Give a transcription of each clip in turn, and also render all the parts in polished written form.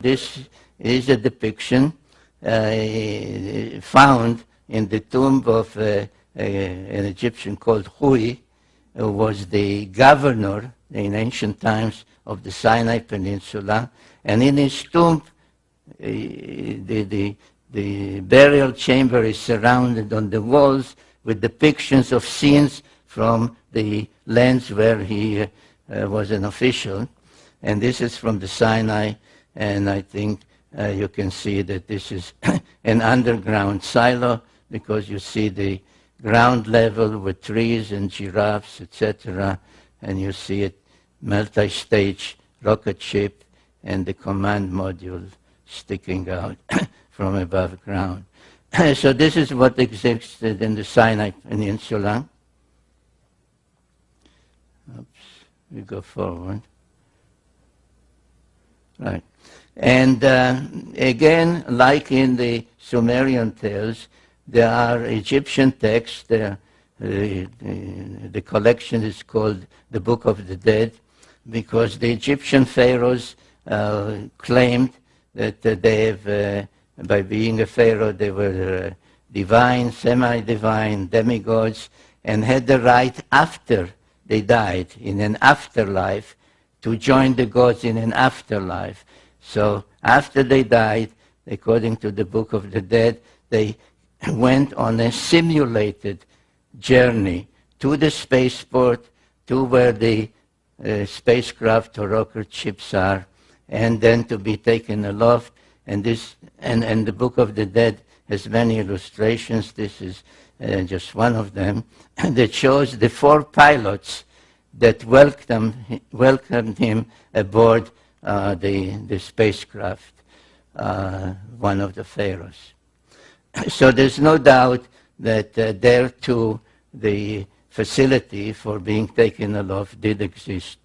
This is a depiction found in the tomb of an Egyptian called Hui, who was the governor in ancient times of the Sinai Peninsula. And in his tomb, the burial chamber is surrounded on the walls with depictions of scenes from the lands where he was an official. And this is from the Sinai, and I think you can see that this is an underground silo, because you see the ground level with trees and giraffes, etc., and you see it multi-stage rocket ship and the command module sticking out from above ground. So this is what existed in the Sinai Peninsula. Oops, we go forward. Right. And again, like in the Sumerian tales, there are Egyptian texts. The collection is called the Book of the Dead, because the Egyptian pharaohs claimed that they have, by being a pharaoh, they were divine, semi-divine, demigods, and had the right after they died, in an afterlife, to join the gods in an afterlife. So after they died, according to the Book of the Dead, they went on a simulated journey to the spaceport, to where the spacecraft or rocket ships are, and then to be taken aloft. And this, and the Book of the Dead has many illustrations. This is just one of them that shows the 4 pilots that welcomed him aboard the spacecraft, one of the pharaohs. So there's no doubt that there too the facility for being taken aloft did exist.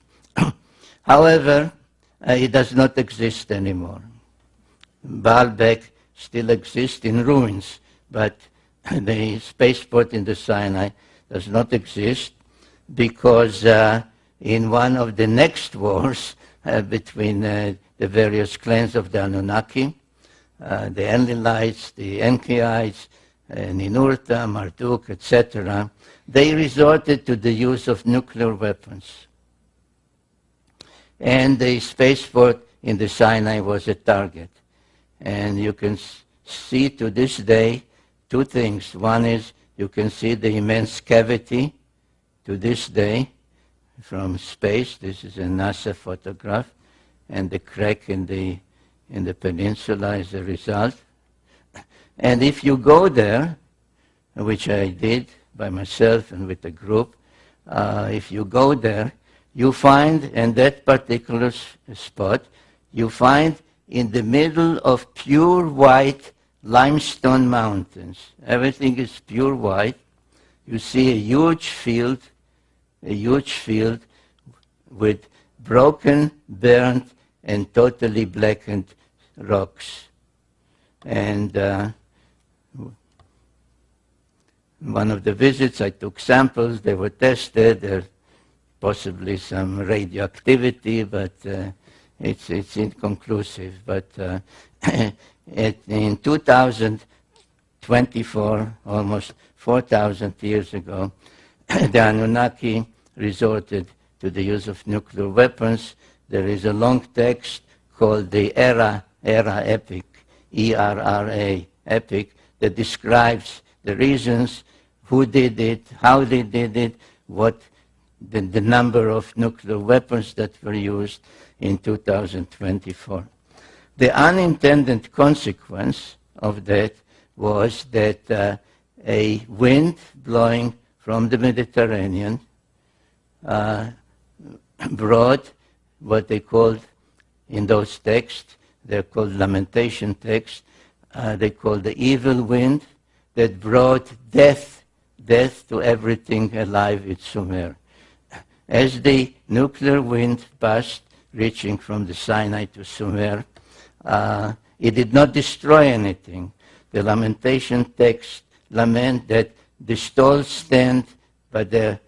However, it does not exist anymore. Baalbek still exists in ruins, but the spaceport in the Sinai does not exist, because in one of the next wars between the various clans of the Anunnaki, the Enlilites, the Enkiites, Ninurta, Marduk, etc., they resorted to the use of nuclear weapons. And the spaceport in the Sinai was a target. And you can see to this day 2 things. One is you can see the immense cavity to this day from space. This is a NASA photograph, and the crack in the peninsula is a result. And if you go there, which I did by myself and with a group, if you go there, you find in that particular spot, you find in the middle of pure white limestone mountains. Everything is pure white. You see a huge field with broken, burnt, and totally blackened rocks. And one of the visits, I took samples. They were tested. There's possibly some radioactivity, but it's inconclusive. But in 2024, almost 4,000 years ago, the Anunnaki resorted to the use of nuclear weapons. There is a long text called the Era Epic, E-R-R-A, Epic, that describes the reasons, who did it, how they did it, what the number of nuclear weapons that were used in 2024. The unintended consequence of that was that a wind blowing from the Mediterranean brought what they called in those texts, they're called lamentation texts, they called the evil wind that brought death to everything alive in Sumer. As the nuclear wind passed, reaching from the Sinai to Sumer, it did not destroy anything. The lamentation text lament that the stalls stand, but the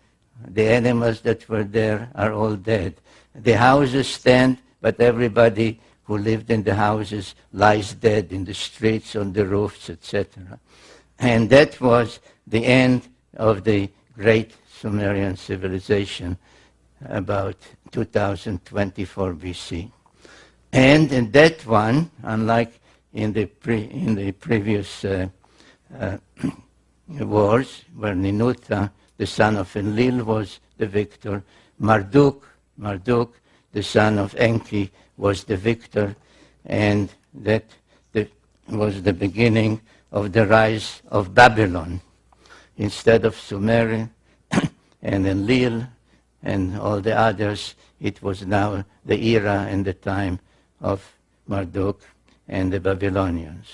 animals that were there are all dead. The houses stand, but everybody who lived in the houses lies dead in the streets, on the roofs, etc. And that was the end of the great Sumerian civilization, about 2024 BC. And in that one, unlike in the previous wars, where Ninurta, the son of Enlil, was the victor, Marduk, the son of Enki, was the victor, and that was the beginning of the rise of Babylon. Instead of Sumer and Enlil and all the others, it was now the era and the time of Marduk and the Babylonians.